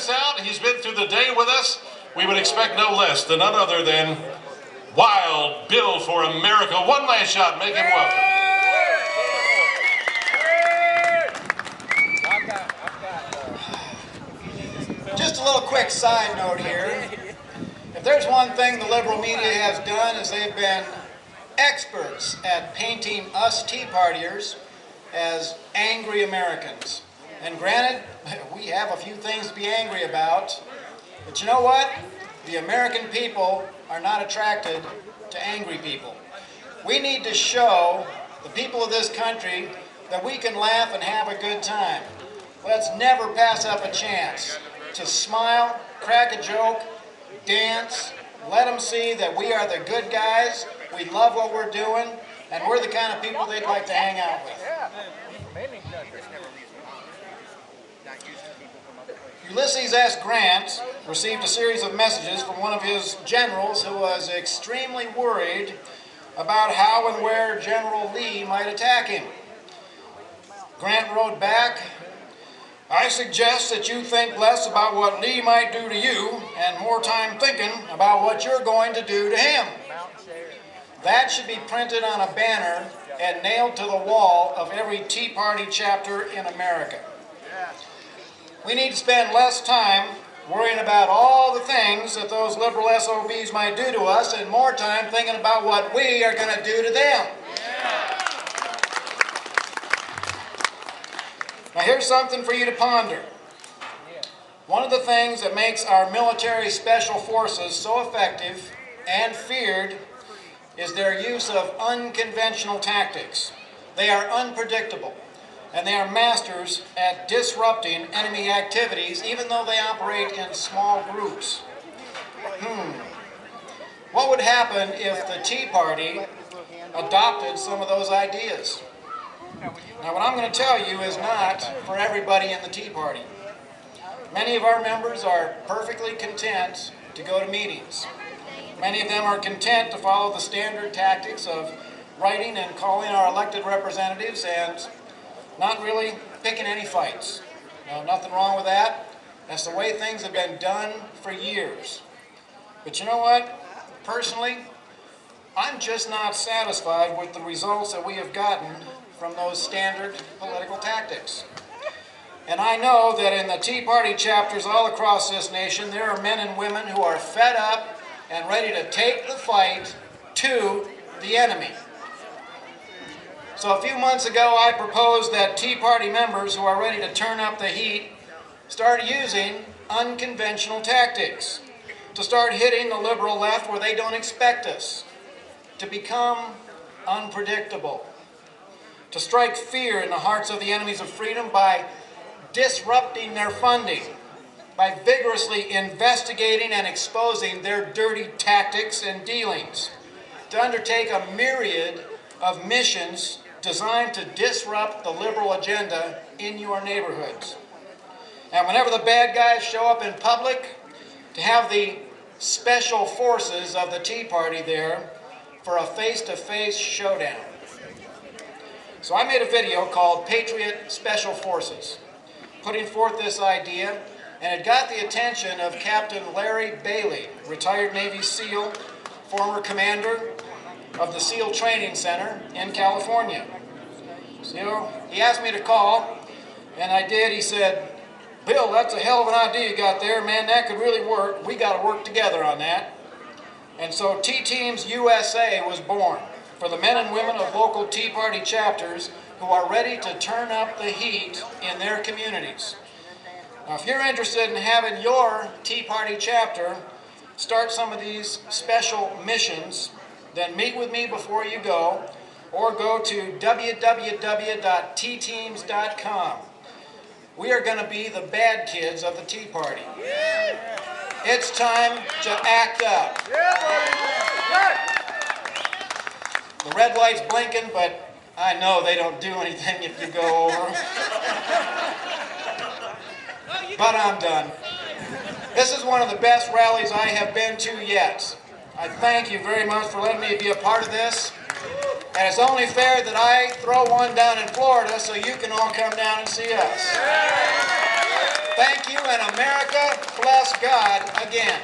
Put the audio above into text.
us out. He's been through the day with us. We would expect no less than none other than Wild Bill for America. One last shot. Make him welcome. Just a little quick side note here. If there's one thing the liberal media has done is they've been experts at painting us Tea Partiers as angry Americans. And granted, we have a few things to be angry about, but you know what? The American people are not attracted to angry people. We need to show the people of this country that we can laugh and have a good time. Let's never pass up a chance to smile, crack a joke, dance, let them see that we are the good guys, we love what we're doing, and we're the kind of people they'd like to hang out with. Ulysses S. Grant received a series of messages from one of his generals who was extremely worried about how and where General Lee might attack him. Grant wrote back, "I suggest that you think less about what Lee might do to you and more time thinking about what you're going to do to him." That should be printed on a banner and nailed to the wall of every Tea Party chapter in America. We need to spend less time worrying about all the things that those liberal SOBs might do to us and more time thinking about what we are going to do to them. Now here's something for you to ponder. One of the things that makes our military special forces so effective and feared is their use of unconventional tactics. They are unpredictable, and they are masters at disrupting enemy activities even though they operate in small groups. What would happen if the Tea Party adopted some of those ideas? Now, what I'm going to tell you is not for everybody in the Tea Party. Many of our members are perfectly content to go to meetings. Many of them are content to follow the standard tactics of writing and calling our elected representatives and not really picking any fights. Now, nothing wrong with that. That's the way things have been done for years. But you know what? Personally, I'm just not satisfied with the results that we have gotten from those standard political tactics. And I know that in the Tea Party chapters all across this nation, there are men and women who are fed up and ready to take the fight to the enemy. So a few months ago, I proposed that Tea Party members who are ready to turn up the heat start using unconventional tactics, to start hitting the liberal left where they don't expect us, to become unpredictable, to strike fear in the hearts of the enemies of freedom by disrupting their funding, by vigorously investigating and exposing their dirty tactics and dealings, to undertake a myriad of missions designed to disrupt the liberal agenda in your neighborhoods. And whenever the bad guys show up in public, to have the special forces of the Tea Party there for a face-to-face showdown. So I made a video called Patriot Special Forces, putting forth this idea, and it got the attention of Captain Larry Bailey, retired Navy SEAL, former commander of the SEAL Training Center in California. So he asked me to call, and I did. He said, "Bill, that's a hell of an idea you got there. Man, that could really work. We got to work together on that." And so T-Teams USA was born for the men and women of local Tea Party chapters who are ready to turn up the heat in their communities. Now, if you're interested in having your Tea Party chapter start some of these special missions, then meet with me before you go, or go to www.tteams.com. We are going to be the bad kids of the Tea Party. It's time to act up. The red light's blinking, but I know they don't do anything if you go over. But I'm done. This is one of the best rallies I have been to yet. I thank you very much for letting me be a part of this. And it's only fair that I throw one down in Florida so you can all come down and see us. Thank you, and America bless God again.